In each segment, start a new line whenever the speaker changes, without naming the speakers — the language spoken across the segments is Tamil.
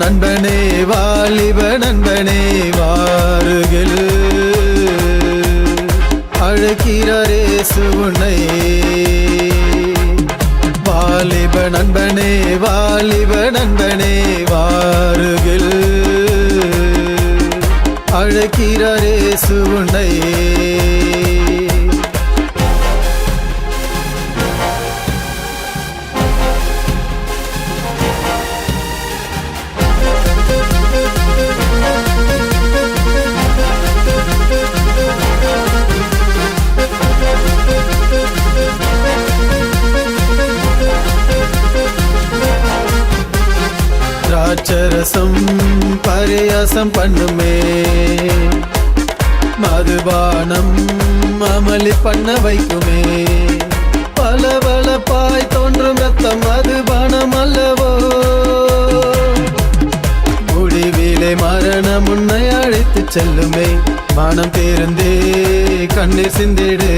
நண்பனே வாலிப நண்பனே வாருகில் அழைக்கிறாரே சுனை வாலிப நண்பனே வாலிப நண்பனே வாருகில் அழைக்கிறாரே சுனை திராட்சரசம் பரியாசம் பண்ணுமே மதுபானம் அமளி பண்ண வைக்குமே பலபலப்பாய் தோன்றும் ரத்தம் மதுபானம் அல்லவோ முடிவிலே மரணம் உன்னை அழைத்து செல்லுமே மனம் தேர்ந்தே கண்ணீர் சிந்திடு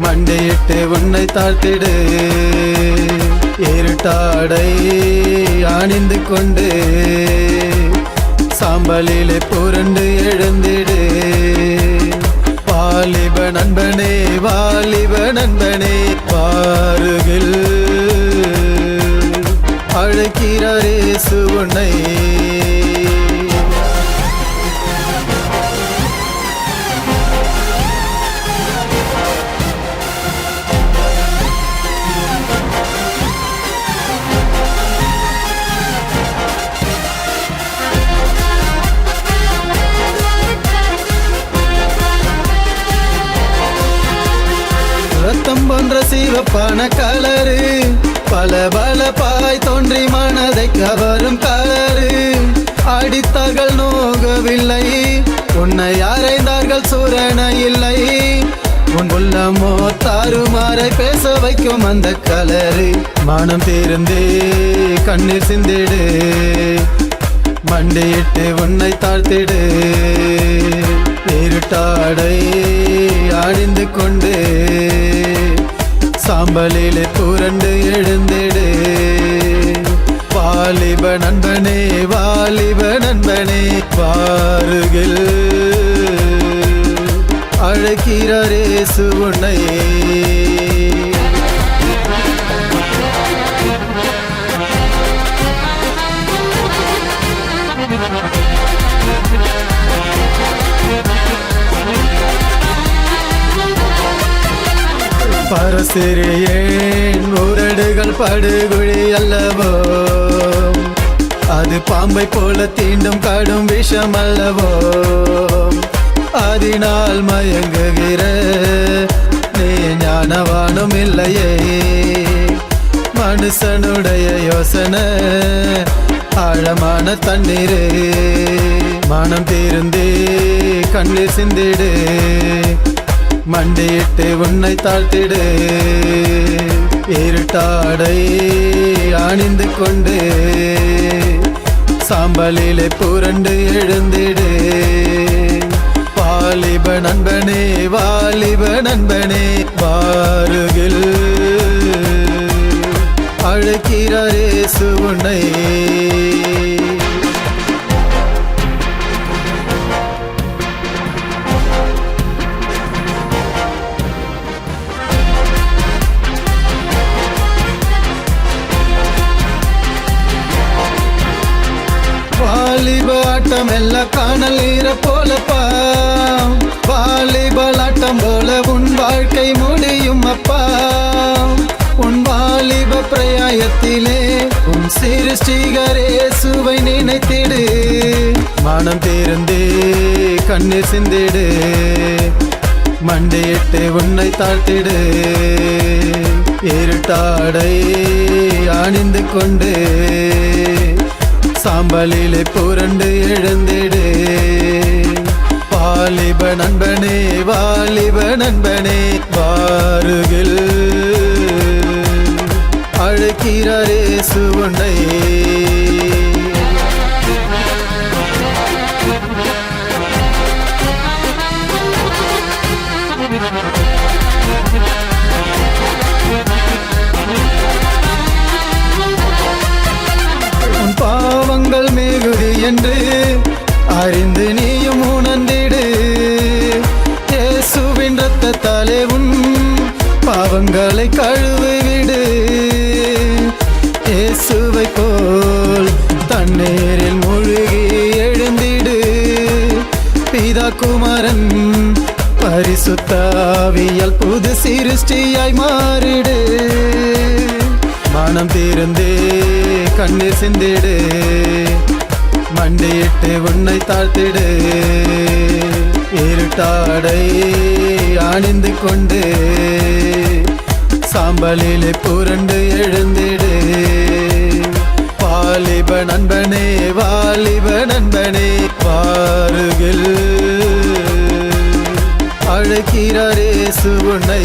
மண்டையிட்டு உன்னை தாழ்த்திடு இருட்டாடை அணிந்து கொண்டு சாம்பலிலே புரண்டு எழுந்திடு வாலிப நண்பனே வாலிப நண்பனே வாருகில் அழைக்கிறாரே சுனை ரத்தம் போன்ற சிவப்பான கலரு பலபலப்பாய் தோன்றி மனதை கவரும் கலரு அடித்தார்கள் நோகவில்லை உன்னை அறைந்தார்கள் சூரண இல்லை உன் உள்ளமோ தாறுமாறை பேச வைக்கும் அந்த கலரு மனம் தேர்ந்தே கண்ணீர் சிந்திடு மண்டியிட்டு உன்னை தாழ்த்திடு இருட்டாடை அணிந்து கொண்டு சாம்பலிலே புரண்டு எழுந்திடு வாலிப நண்பனே வாலிப நண்பனே வாருகில் அழைக்கிறாரே சுனை பரசிறியேன் முரடுகள் படுகுழி அல்லவோ அது பாம்பை போல தீண்டும் கடும் விஷம் அல்லவோ அதனால் மயங்குகிற நீ ஞானவானும் இல்லையே மனுஷனுடைய யோசனை ஆழமான தண்ணீரே மனம் தீர்ந்தே கண்ணீர் சிந்திடு மண்டியிட்டு உன்னை தாழ்த்திடு இருட்டாடை அணிந்து கொண்டு சாம்பலிலே புரண்டு எழுந்திடு வாலிப நண்பனே வாலிப நண்பனே வாருகில் அழைக்கிறாரே சுனை வாலிபாட்டம் எல்லாம் காணல் நீர போலப்பா வாலிபாட்டம் போல உன் வாழ்க்கை முடியும் அப்பா உன் வாலிப பிரயாயத்திலே உன் சிருஷ்டிகரே சுவை நினைத்திடு மனம் தேர்ந்தே கண்ணீர் சிந்திடு மண்டியிட்டு உன்னை தாழ்த்திடு இருட்டாடை அணிந்து கொண்டு சாம்பலிலே புரண்டு எழுந்திடு வாலிப நண்பனே வாலிப நண்பனே வாருகில் அழைக்கிறாரே சுனை இரத்தத்தாலே உன் பாவங்களை கழுவிவிடு. இயேசுவை போல் தண்ணீரில் மூழ்கி எழுந்திடு. பிதா குமாரன் பரிசுத்த ஆவியால் புது சிருஷ்டியாய் மாறிடு. மனம் தீர்ந்தே கண்ணீர் சிந்திடு. மண்டியிட்டு உன்னை தாழ்த்திடு. இருட்டாடை அணிந்து கொண்டு சாம்பலிலே புரண்டு எழுந்திடு. வாலிப நண்பனே வாலிப நண்பனே வாருகில். அழைக்கிறார் இயேசு உன்னை.